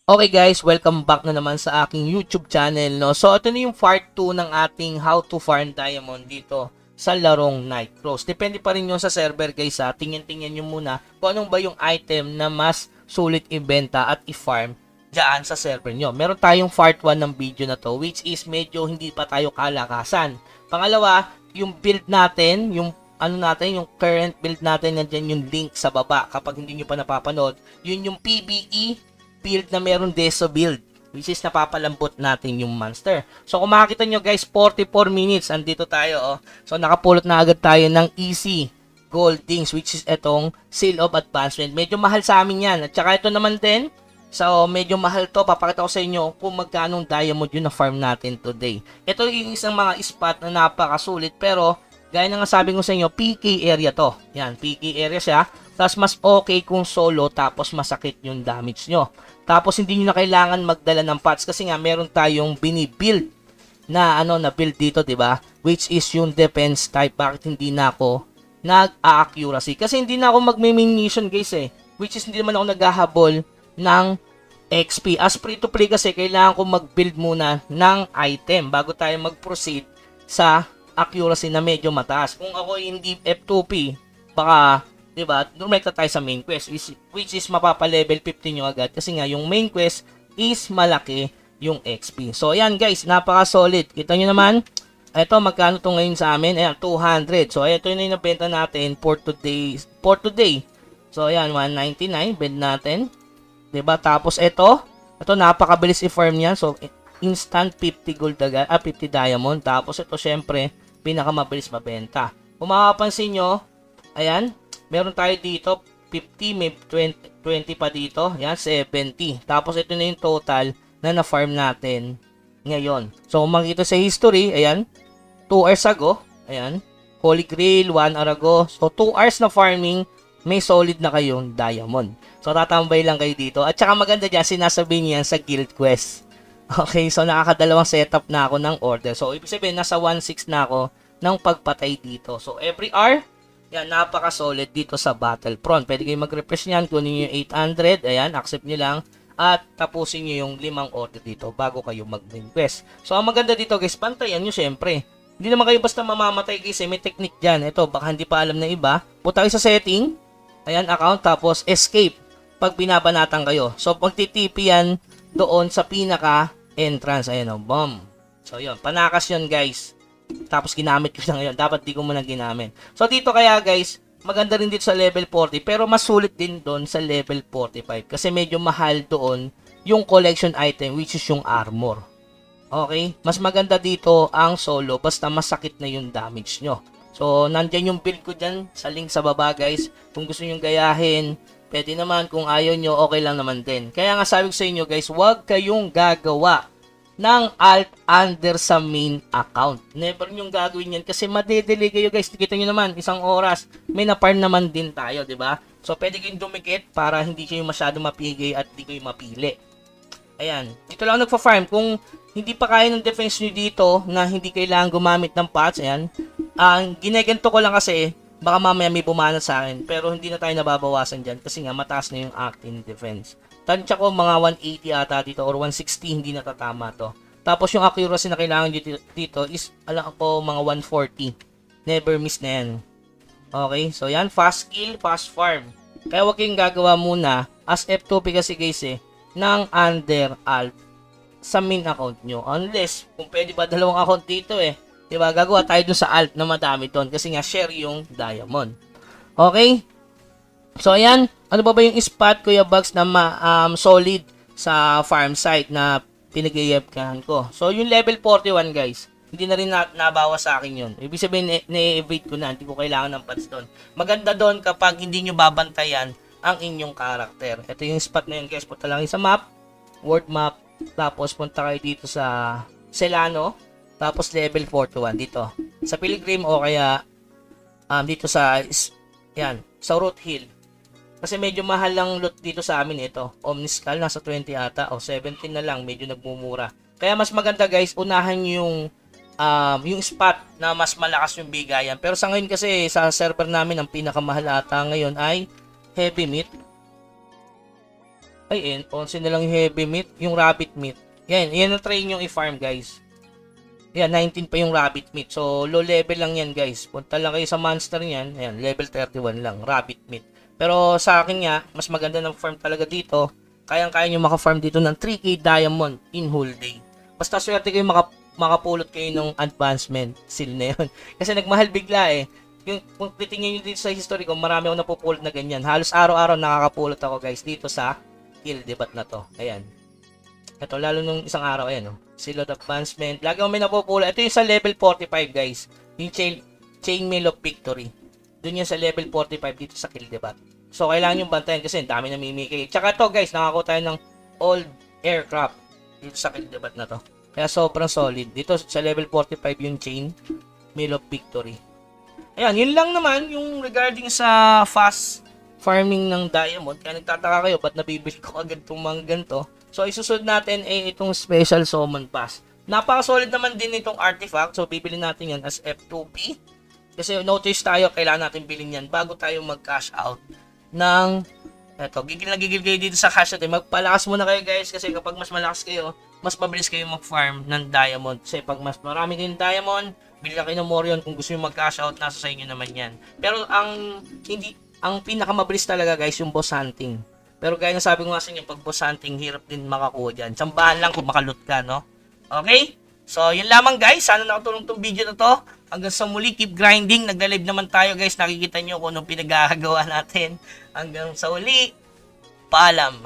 Okay guys, welcome back na naman sa aking YouTube channel, no. So ito na yung part 2 ng ating how to farm diamond dito sa larong Night Cross. Depende pa rin yun sa server guys ha. Tingnan nyo muna kung anong ba yung item na mas sulit ibenta at i-farm dyan sa server nyo. Meron tayong part 1 ng video na to, which is medyo hindi pa tayo kalakasan. Pangalawa, yung build natin, yung yung current build natin, nandiyan yung link sa baba kapag hindi nyo pa napapanood. Yun yung PBE build na meron deso build, which is napapalambot natin yung monster. So kung makikita nyo guys, 44 minutes andito tayo, oh. So nakapulot na agad tayo ng easy gold things, which is etong Seal of Advancement. Medyo mahal sa amin yan. At saka ito naman din, so medyo mahal to. Papakita ko sa inyo kung magkano diamond yun na farm natin today. Ito yung isang mga spot na napakasulit, pero gaya na nga sabi ko sa inyo, PK area to. Yan, PK area siya. Tapos mas okay kung solo, tapos masakit yung damage nyo. Tapos hindi nyo na kailangan magdala ng pots kasi nga meron tayong binibuild na na build dito, 'di ba? Which is yung defense type. Bakit hindi na ako nag-accuracy? Kasi hindi na ako magme-main mission, guys eh. Which is hindi naman ako naghahabol ng XP. As free to play kasi kailangan ko mag-build muna ng item bago tayo mag-proceed sa accuracy na medyo mataas. Kung ako hindi F2P, baka 'di ba? Dumekta tayo sa main quest which is mapapa-level 50 nyo agad kasi nga yung main quest is malaki yung XP. So ayan guys, napaka-solid. Kita nyo naman, ito magkano to ngayon sa amin? Ayan, 200. So ito yung nabenta natin for today. So ayan, 199 bid natin. 'Di ba? Tapos ito napakabilis i-farm niyan. So instant 50 gold agad, 50 diamond. Tapos ito syempre pinakamabilis mabenta. Kung mapapansin nyo, ayan, meron tayo dito 50, may 20 pa dito. Yan, 70. Tapos ito na yung total na na-farm natin ngayon. So, kung makikita sa history, ayan, 2 hours ago, ayan, Holy Grail, 1 hour ago. So, 2 hours na farming, may solid na kayong diamond. So, tatambay lang kayo dito. At saka maganda dyan, sinasabi niyan sa guild quest. Okay, so nakakadalawang setup na ako ng order. So, ibig sabihin, nasa 1.6 na ako ng pagpatay dito. So, every hour, yan, napaka-solid dito sa Battlefront. Pwede kayo mag-refresh niyan, kunin nyo yung 800, ayan, accept nyo lang, at tapusin nyo yung 5 order dito bago kayo mag-main quest. So, ang maganda dito guys, pantayan nyo syempre. Hindi naman kayo basta mamamatay kasi may technique dyan. Ito, baka hindi pa alam na iba. Punta kayo sa setting, ayan, account, tapos escape pag binabanatan kayo. So, magtitipi yan doon sa pinaka-entrance, ayan o, boom. So, yun, panakas yun guys. Tapos ginamit ko na ngayon. Dapat di ko muna ginamit. So dito kaya guys, maganda rin dito sa level 40. Pero mas sulit din doon sa level 45. Kasi medyo mahal doon yung collection item, which is yung armor. Okay? Mas maganda dito ang solo. Basta masakit na yung damage nyo. So nandyan yung build ko dyan sa link sa baba guys. Kung gusto nyo gayahin, pwede naman. Kung ayaw nyo, okay lang naman din. Kaya nga sabi ko sa inyo guys, huwag kayong gagawa ng alt under sa main account. Never nyong gagawin yan kasi madedelay kayo guys. Kita nyo naman, isang oras, may na-farm naman din tayo, di ba? So, pwede kayong dumikit para hindi kayo masyado mapigay at hindi kayo mapili. Ayan, dito lang nagpa-farm. Kung hindi pa kaya ng defense nyo dito na hindi kailangan gumamit ng pots, ayan, ang ginaganto ko lang kasi, baka mamaya may bumana sa akin, pero hindi na tayo nababawasan dyan kasi nga mataas na yung acting defense. Tansya ko mga 180 ata dito or 160, hindi natatama to. Tapos yung accuracy na kailangan dito is, alam ko, mga 140. Never miss na yan. Okay, so yan, fast kill, fast farm. Kaya huwag kayong gagawa muna, as F2P kasi guys ng under alt sa main account nyo. Unless, kung pwede ba dalawang account dito diba, gagawa tayo dun sa alt na madami doon kasi nga share yung diamond. Okay? So, ayan. Ano ba yung spot, Kuya Bugs, na solid sa farm site na pinag-iayabkahan ko? So, yung level 41, guys, hindi na rin nabawas sa akin yun. Ibig sabihin, na-evade ko na. Hindi ko kailangan ng pads doon. Maganda doon kapag hindi nyo babantayan ang inyong karakter. Ito yung spot na yun, guys. Punta lang sa map, world map, tapos punta kayo dito sa Celano, tapos level 41 dito. Sa Pilgrim o kaya dito sa, yan, sa Root Hill. Kasi medyo mahal lang loot dito sa amin ito. Omniscal, nasa 20 ata. O 17 na lang, medyo nagmumura. Kaya mas maganda guys, unahan yung spot na mas malakas yung bigayan. Pero sa ngayon kasi, sa server namin, ang pinakamahal ata ngayon ay Heavy Meat. Ay, 11 na lang yung heavy meat, yung rabbit meat. Yan ang try nyo i-farm, guys. Yan, 19 pa yung rabbit meat. So, low level lang yan, guys. Punta lang kayo sa monster niyan. Ayan, level 31 lang, rabbit meat. Pero sa akin nga, mas maganda ng farm talaga dito. Kayang-kaya nyo maka-farm dito ng 3k diamond in whole day. Basta swerte kayo makapulot kayo ng advancement seal na yun. Kasi nagmahal bigla eh. Kung titingnan nyo dito sa history ko, marami ako napupulot na ganyan. Halos araw-araw nakakapulot ako, guys, dito sa kill debat na to. Ayan. Ito, lalo nung isang araw, ayan, Seal of Advancement. Lagi ako may napupula. Ito yung sa level 45, guys. Yung Chainmail of Victory. Doon yan sa level 45 dito sa Kill Debat. So, kailangan yung bantayan kasi dami na mimikay. Tsaka to, guys, nakakuha tayo ng old aircraft dito sa Kill Debat na to. Kaya sobrang solid. Dito sa level 45 yung Chainmail of Victory. Ayan, yun lang naman yung regarding sa fast farming ng diamond. Kaya nagtataka kayo, ba't nabibili ko agad itong mga ganito? So, isusunod natin ay itong special summon pass. Napaka-solid naman din itong artifact. So, bibili natin yan as F2P. Kasi notice tayo, kailangan natin bilhin yan bago tayo mag-cash out ng... Eto, gigil na gigil kayo dito sa cash natin. Magpalakas muna kayo, guys. Kasi kapag mas malakas kayo, mas mabilis kayo mag-farm ng diamond. Kasi pag mas marami kayong diamond, bili na kayo ng Morion. Kung gusto nyo mag-cash out, nasa sa inyo naman yan. Pero ang pinakamabilis talaga, guys, yung boss hunting. Pero gaya na sabi ko nga sa inyo, pag boss hunting, hirap din makakuha dyan. Tsambahan lang kung makaloot ka, no? Okay? So, yun lamang, guys. Sana nakatulong tong video na to. Hanggang sa muli, keep grinding. Nagla-live naman tayo, guys. Nakikita nyo kung anong pinagagawa natin. Hanggang sa uli, paalam.